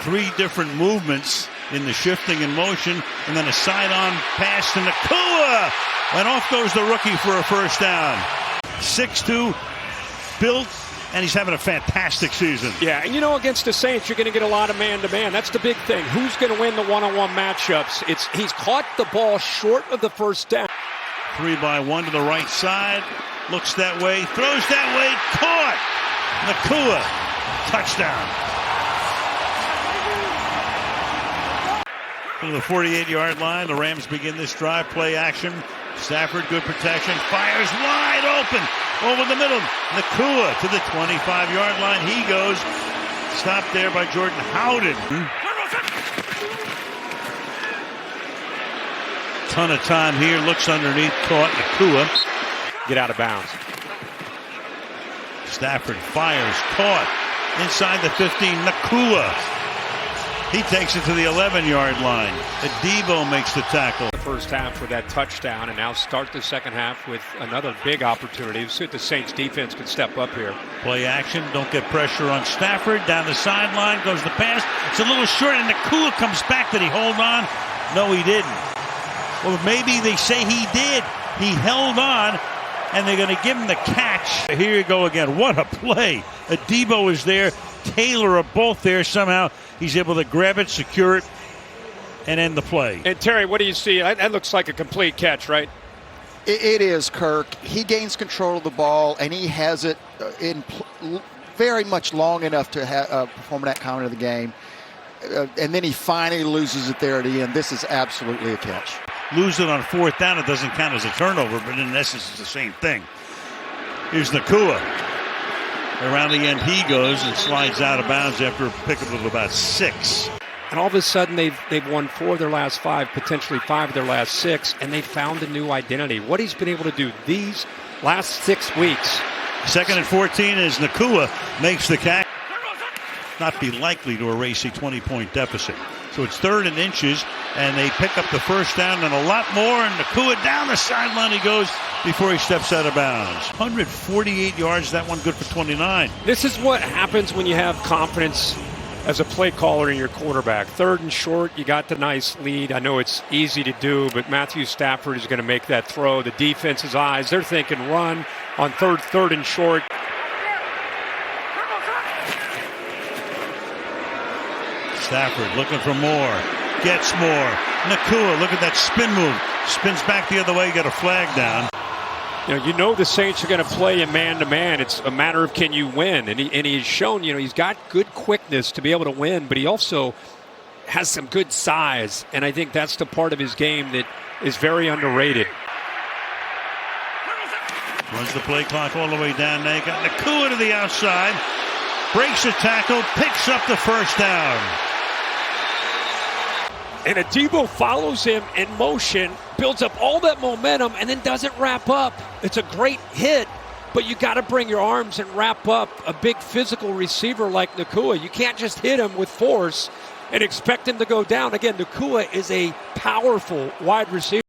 Three different movements in the shifting and motion, and then a side-on pass to Nacua. And off goes the rookie for a first down. 6'2", built, and he's having a fantastic season. Yeah, and against the Saints, you're going to get a lot of man-to-man. That's the big thing. Who's going to win the one-on-one matchups? He's caught the ball short of the first down. 3-by-1 to the right side. Looks that way, throws that way, caught! Nacua, touchdown. To the 48-yard line, the Rams begin this drive, play action. Stafford, good protection, fires wide open, over the middle. Nacua to the 25-yard line, he goes. Stopped there by Jordan Howden. Ton of time here, looks underneath, caught Nacua. Get out of bounds. Stafford fires, caught inside the 15. Nacua. He takes it to the 11-yard line. Debo makes the tackle. The first half with that touchdown, and now start the second half with another big opportunity. Let's see if the Saints defense can step up here. Play action, don't get pressure on Stafford. Down the sideline goes the pass. It's a little short, and Nacua comes back. Did he hold on? No, he didn't. Well, maybe they say he did. He held on, and they're going to give him the catch. Here you go again. What a play. Debo is there. Taylor are both there. Somehow he's able to grab it, secure it, and end the play. And Terry, what do you see? That looks like a complete catch, right? It is, Kirk. He gains control of the ball, and he has it in very much long enough to perform that count of the game. And then he finally loses it there at the end. This is absolutely a catch. Lose it on fourth down, it doesn't count as a turnover, but in essence it's the same thing. Here's Nacua. Around the end he goes and slides out of bounds after a pickup of about 6. And all of a sudden they've won 4 of their last 5, potentially 5 of their last 6, and they found a new identity. What he's been able to do these last 6 weeks. 2nd and 14 as Nacua makes the catch. Not be likely to erase a 20-point deficit. So it's 3rd and inches, and they pick up the first down and a lot more, and Nacua down the sideline he goes before he steps out of bounds. 148 yards, that one good for 29. This is what happens when you have confidence as a play caller in your quarterback. 3rd and short, you got the nice lead. I know it's easy to do, but Matthew Stafford is going to make that throw. The defense's eyes, they're thinking run on 3rd and short. Stafford looking for more, gets more. Nacua, look at that spin move. Spins back the other way, got a flag down. You know the Saints are going to play in man-to-man. It's a matter of can you win. And he's shown, he's got good quickness to be able to win, but he also has some good size. And I think that's the part of his game that is very underrated. Runs the play clock all the way down. They got Nacua to the outside. Breaks a tackle, picks up the first down. And Debo follows him in motion, builds up all that momentum, and then doesn't wrap up. It's a great hit, but you got to bring your arms and wrap up a big physical receiver like Nacua. You can't just hit him with force and expect him to go down. Again, Nacua is a powerful wide receiver.